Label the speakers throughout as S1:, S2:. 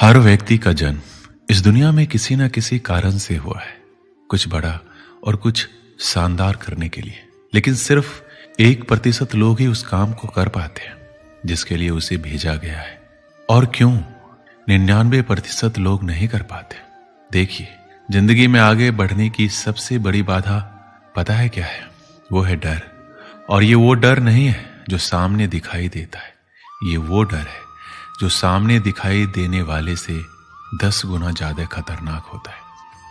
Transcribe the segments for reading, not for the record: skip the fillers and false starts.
S1: हर व्यक्ति का जन्म इस दुनिया में किसी न किसी कारण से हुआ है, कुछ बड़ा और कुछ शानदार करने के लिए। लेकिन सिर्फ 1% लोग ही उस काम को कर पाते हैं जिसके लिए उसे भेजा गया है। और क्यों 99% लोग नहीं कर पाते? देखिए, जिंदगी में आगे बढ़ने की सबसे बड़ी बाधा पता है क्या है? वो है डर। और ये वो डर नहीं है जो सामने दिखाई देता है, ये वो डर है जो सामने दिखाई देने वाले से 10 गुना ज्यादा खतरनाक होता है।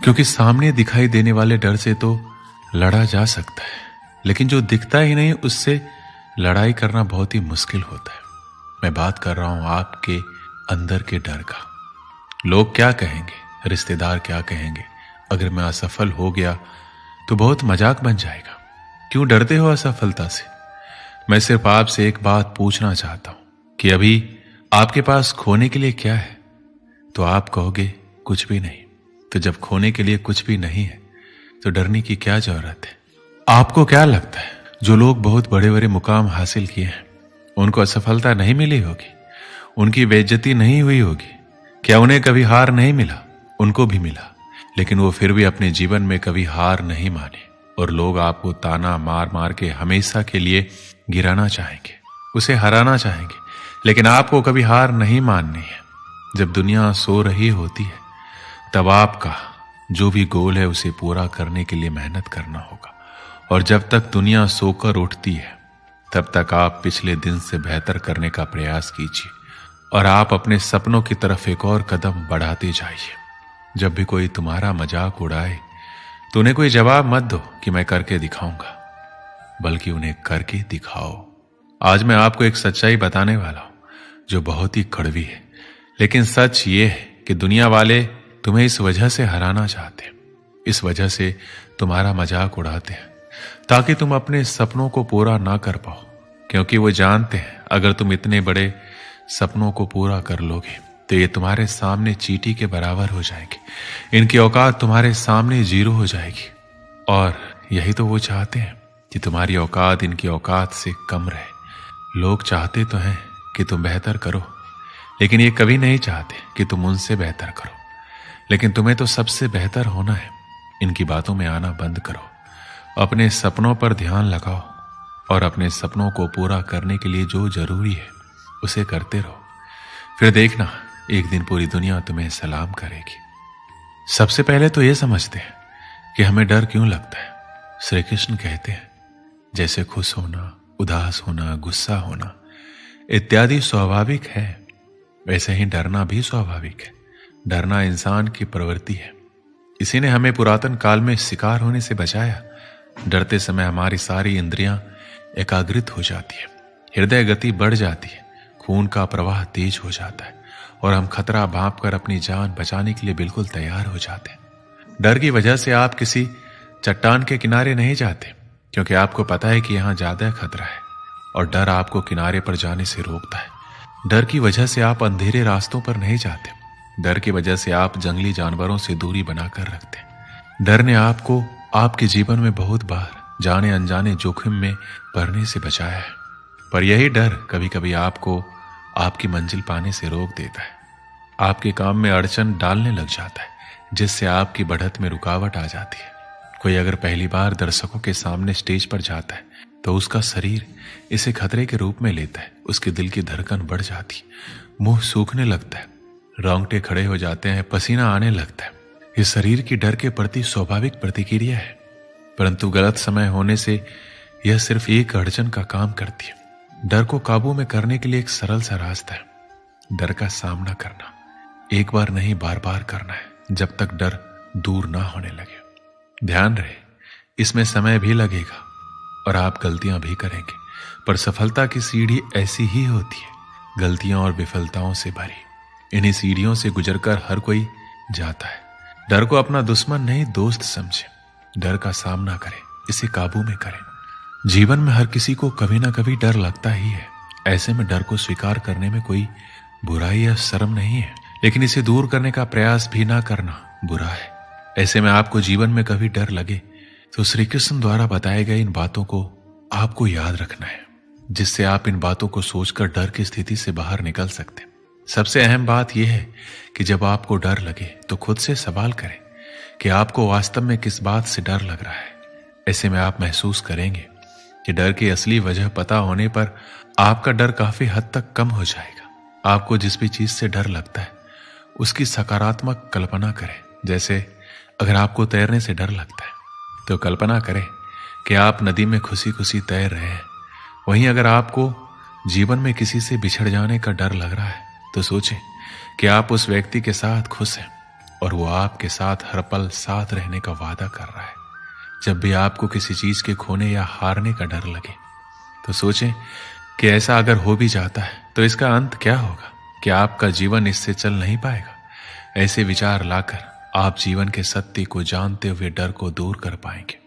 S1: क्योंकि सामने दिखाई देने वाले डर से तो लड़ा जा सकता है, लेकिन जो दिखता ही नहीं उससे लड़ाई करना बहुत ही मुश्किल होता है। मैं बात कर रहा हूं आपके अंदर के डर का। लोग क्या कहेंगे, रिश्तेदार क्या कहेंगे, अगर मैं असफल हो गया तो बहुत मजाक बन जाएगा। क्यों डरते हो असफलता से? मैं सिर्फ आपसे एक बात पूछना चाहता हूं कि अभी आपके पास खोने के लिए क्या है? तो आप कहोगे कुछ भी नहीं। तो जब खोने के लिए कुछ भी नहीं है तो डरने की क्या जरूरत है? आपको क्या लगता है जो लोग बहुत बड़े बड़े मुकाम हासिल किए हैं उनको असफलता नहीं मिली होगी? उनकी बेइज्जती नहीं हुई होगी? क्या उन्हें कभी हार नहीं मिला? उनको भी मिला, लेकिन वो फिर भी अपने जीवन में कभी हार नहीं माने। और लोग आपको ताना मार मार के हमेशा के लिए गिराना चाहेंगे, उसे हराना चाहेंगे, लेकिन आपको कभी हार नहीं माननी है। जब दुनिया सो रही होती है तब आपका जो भी गोल है उसे पूरा करने के लिए मेहनत करना होगा। और जब तक दुनिया सोकर उठती है तब तक आप पिछले दिन से बेहतर करने का प्रयास कीजिए और आप अपने सपनों की तरफ एक और कदम बढ़ाते जाइए। जब भी कोई तुम्हारा मजाक उड़ाए तो उन्हें कोई जवाब मत दो कि मैं करके दिखाऊंगा, बल्कि उन्हें करके दिखाओ। आज मैं आपको एक सच्चाई बताने वाला हूं जो बहुत ही कड़वी है, लेकिन सच ये है कि दुनिया वाले तुम्हें इस वजह से हराना चाहते हैं, इस वजह से तुम्हारा मजाक उड़ाते हैं ताकि तुम अपने सपनों को पूरा ना कर पाओ। क्योंकि वो जानते हैं अगर तुम इतने बड़े सपनों को पूरा कर लोगे तो ये तुम्हारे सामने चींटी के बराबर हो जाएंगे। इनकी औकात तुम्हारे सामने जीरो हो जाएगी। और यही तो वो चाहते हैं कि तुम्हारी औकात इनकी औकात से कम रहे। लोग चाहते तो हैं कि तुम बेहतर करो, लेकिन ये कभी नहीं चाहते कि तुम उनसे बेहतर करो। लेकिन तुम्हें तो सबसे बेहतर होना है। इनकी बातों में आना बंद करो, अपने सपनों पर ध्यान लगाओ और अपने सपनों को पूरा करने के लिए जो जरूरी है उसे करते रहो। फिर देखना एक दिन पूरी दुनिया तुम्हें सलाम करेगी। सबसे पहले तो ये समझते हैं कि हमें डर क्यों लगता है। श्री कृष्ण कहते हैं जैसे खुश होना, उदास होना, गुस्सा होना इत्यादि स्वाभाविक है, वैसे ही डरना भी स्वाभाविक है। डरना इंसान की प्रवृत्ति है। इसी ने हमें पुरातन काल में शिकार होने से बचाया। डरते समय हमारी सारी इंद्रियां एकाग्रित हो जाती है, हृदय गति बढ़ जाती है, खून का प्रवाह तेज हो जाता है और हम खतरा भांप कर अपनी जान बचाने के लिए बिल्कुल तैयार हो जाते हैं। डर की वजह से आप किसी चट्टान के किनारे नहीं जाते क्योंकि आपको पता है कि यहां ज्यादा खतरा है और डर आपको किनारे पर जाने से रोकता है। डर की वजह से आप अंधेरे रास्तों पर नहीं जाते। डर की वजह से आप जंगली जानवरों से दूरी बनाकर रखते हैं। डर ने आपको आपके जीवन में बहुत बार जाने अनजाने जोखिम में पड़ने से बचाया है। पर यही डर कभी कभी आपको आपकी मंजिल पाने से रोक देता है, आपके काम में अड़चन डालने लग जाता है, जिससे आपकी बढ़त में रुकावट आ जाती है। कोई अगर पहली बार दर्शकों के सामने स्टेज पर जाता है तो उसका शरीर इसे खतरे के रूप में लेता है। उसके दिल की धड़कन बढ़ जाती है, मुंह सूखने लगता है, रोंगटे खड़े हो जाते हैं, पसीना आने लगता है। ये शरीर की डर के प्रति स्वाभाविक प्रतिक्रिया है, परंतु गलत समय होने से यह सिर्फ एक अड़चन का काम करती है। डर को काबू में करने के लिए एक सरल सा रास्ता है। डर का सामना करना एक बार नहीं बार बार करना है, जब तक डर दूर ना होने लगे। ध्यान रहे इसमें समय भी लगेगा और आप गलतियां भी करेंगे, पर सफलता की सीढ़ी ऐसी ही होती है, गलतियां और विफलताओं से भरी। इन्हीं सीढ़ियों से गुजरकर हर कोई जाता है। डर को अपना दुश्मन नहीं दोस्त समझे। डर का सामना करें, इसे काबू में करें। जीवन में हर किसी को कभी ना कभी डर लगता ही है। ऐसे में डर को स्वीकार करने में कोई बुराई या शर्म नहीं है, लेकिन इसे दूर करने का प्रयास भी ना करना बुरा है। ऐसे में आपको जीवन में कभी डर लगे तो श्री कृष्ण द्वारा बताए गए इन बातों को आपको याद रखना है, जिससे आप इन बातों को सोचकर डर की स्थिति से बाहर निकल सकते हैं। सबसे अहम बात यह है कि जब आपको डर लगे तो खुद से सवाल करें कि आपको वास्तव में किस बात से डर लग रहा है। ऐसे में आप महसूस करेंगे कि डर की असली वजह पता होने पर आपका डर काफी हद तक कम हो जाएगा। आपको जिस भी चीज से डर लगता है उसकी सकारात्मक कल्पना करें। जैसे अगर आपको तैरने से डर लगता है तो कल्पना करें कि आप नदी में खुशी खुशी तैर रहे हैं। वहीं अगर आपको जीवन में किसी से बिछड़ जाने का डर लग रहा है तो सोचें कि आप उस व्यक्ति के साथ खुश हैं और वो आपके साथ हर पल साथ रहने का वादा कर रहा है। जब भी आपको किसी चीज के खोने या हारने का डर लगे तो सोचें कि ऐसा अगर हो भी जाता है तो इसका अंत क्या होगा, क्या आपका जीवन इससे चल नहीं पाएगा। ऐसे विचार लाकर आप जीवन के सत्य को जानते हुए डर को दूर कर पाएंगे।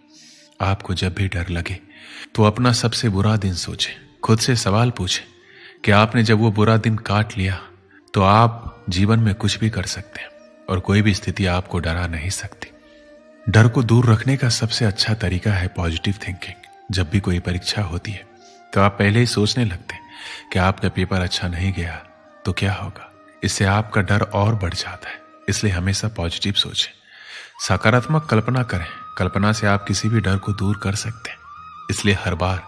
S1: आपको जब भी डर लगे तो अपना सबसे बुरा दिन सोचें, खुद से सवाल पूछें कि आपने जब वो बुरा दिन काट लिया तो आप जीवन में कुछ भी कर सकते हैं और कोई भी स्थिति आपको डरा नहीं सकती। डर को दूर रखने का सबसे अच्छा तरीका है पॉजिटिव थिंकिंग। जब भी कोई परीक्षा होती है तो आप पहले ही सोचने लगते हैं कि आपका पेपर अच्छा नहीं गया तो क्या होगा। इससे आपका डर और बढ़ जाता है। इसलिए हमेशा पॉजिटिव सोचें, सकारात्मक कल्पना करें। कल्पना से आप किसी भी डर को दूर कर सकते हैं। इसलिए हर बार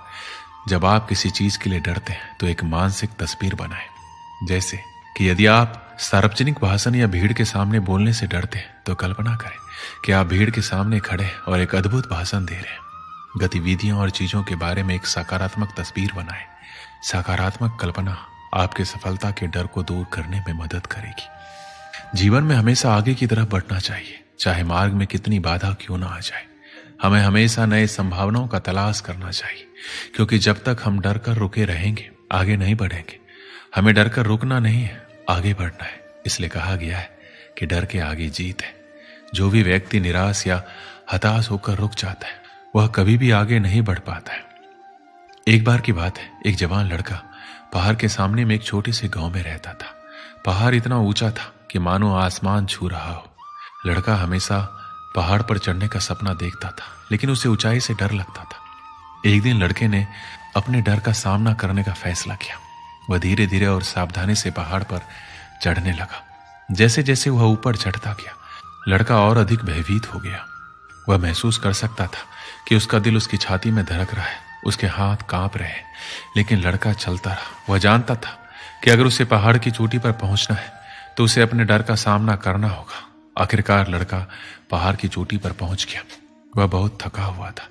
S1: जब आप किसी चीज के लिए डरते हैं तो एक मानसिक तस्वीर बनाएं। जैसे कि यदि आप सार्वजनिक भाषण या भीड़ के सामने बोलने से डरते हैं तो कल्पना करें कि आप भीड़ के सामने खड़े और एक अद्भुत भाषण दे रहे हैं। गतिविधियों और चीजों के बारे में एक सकारात्मक तस्वीर बनाएं। सकारात्मक कल्पना आपके सफलता के डर को दूर करने में मदद करेगी। जीवन में हमेशा आगे की तरफ बढ़ना चाहिए, चाहे मार्ग में कितनी बाधा क्यों ना आ जाए। हमें हमेशा नए संभावनाओं का तलाश करना चाहिए, क्योंकि जब तक हम डर कर रुके रहेंगे आगे नहीं बढ़ेंगे। हमें डर कर रुकना नहीं है, आगे बढ़ना है। इसलिए कहा गया है कि डर के आगे जीत है। जो भी व्यक्ति निराश या हताश होकर रुक जाता है वह कभी भी आगे नहीं बढ़ पाता है। एक बार की बात है, एक जवान लड़का पहाड़ के सामने में एक छोटे से गांव में रहता था। पहाड़ इतना ऊंचा था कि मानो आसमान छू रहा हो। लड़का हमेशा पहाड़ पर चढ़ने का सपना देखता था, लेकिन उसे ऊंचाई से डर लगता था। एक दिन लड़के ने अपने डर का सामना करने का फैसला किया। वह धीरे धीरे और सावधानी से पहाड़ पर चढ़ने लगा। जैसे जैसे वह ऊपर चढ़ता गया लड़का और अधिक भयभीत हो गया। वह महसूस कर सकता था कि उसका दिल उसकी छाती में धड़क रहा है, उसके हाथ कांप रहे हैं, लेकिन लड़का चलता रहा। वह जानता था कि अगर उसे पहाड़ की चोटी पर पहुंचना है तो उसे अपने डर का सामना करना होगा। आखिरकार लड़का पहाड़ की चोटी पर पहुंच गया। वह बहुत थका हुआ था,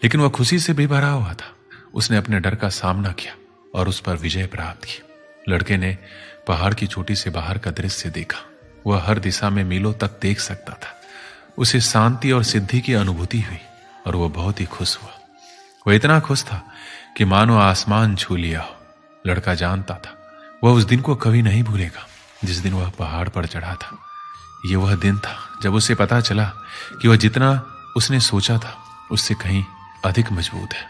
S1: लेकिन वह खुशी से भी भरा हुआ था। उसने अपने डर का सामना किया और उस पर विजय प्राप्त की। लड़के ने पहाड़ की चोटी से बाहर का दृश्य देखा। वह हर दिशा में मीलों तक देख सकता था। उसे शांति और सिद्धि की अनुभूति हुई और वह बहुत ही खुश हुआ। वह इतना खुश था कि मानो आसमान छू लिया हो। लड़का जानता था वह उस दिन को कभी नहीं भूलेगा जिस दिन वह पहाड़ पर चढ़ा था। यह वह दिन था जब उसे पता चला कि वह जितना उसने सोचा था उससे कहीं अधिक मजबूत है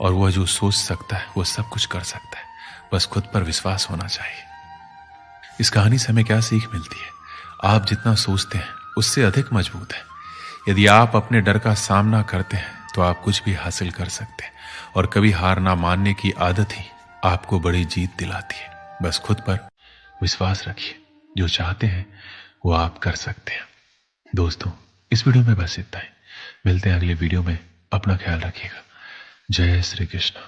S1: और वह जो सोच सकता है वह सब कुछ कर सकता है। बस खुद पर विश्वास होना चाहिए। इस कहानी से हमें क्या सीख मिलती है? आप जितना सोचते हैं उससे अधिक मजबूत है। यदि आप अपने डर का सामना करते हैं तो आप कुछ भी हासिल कर सकते हैं और कभी हार ना मानने की आदत ही आपको बड़ी जीत दिलाती है। बस खुद पर विश्वास रखिए। जो चाहते हैं वो आप कर सकते हैं। दोस्तों, इस वीडियो में बस इतना ही। मिलते हैं अगले वीडियो में। अपना ख्याल रखिएगा। जय श्री कृष्ण।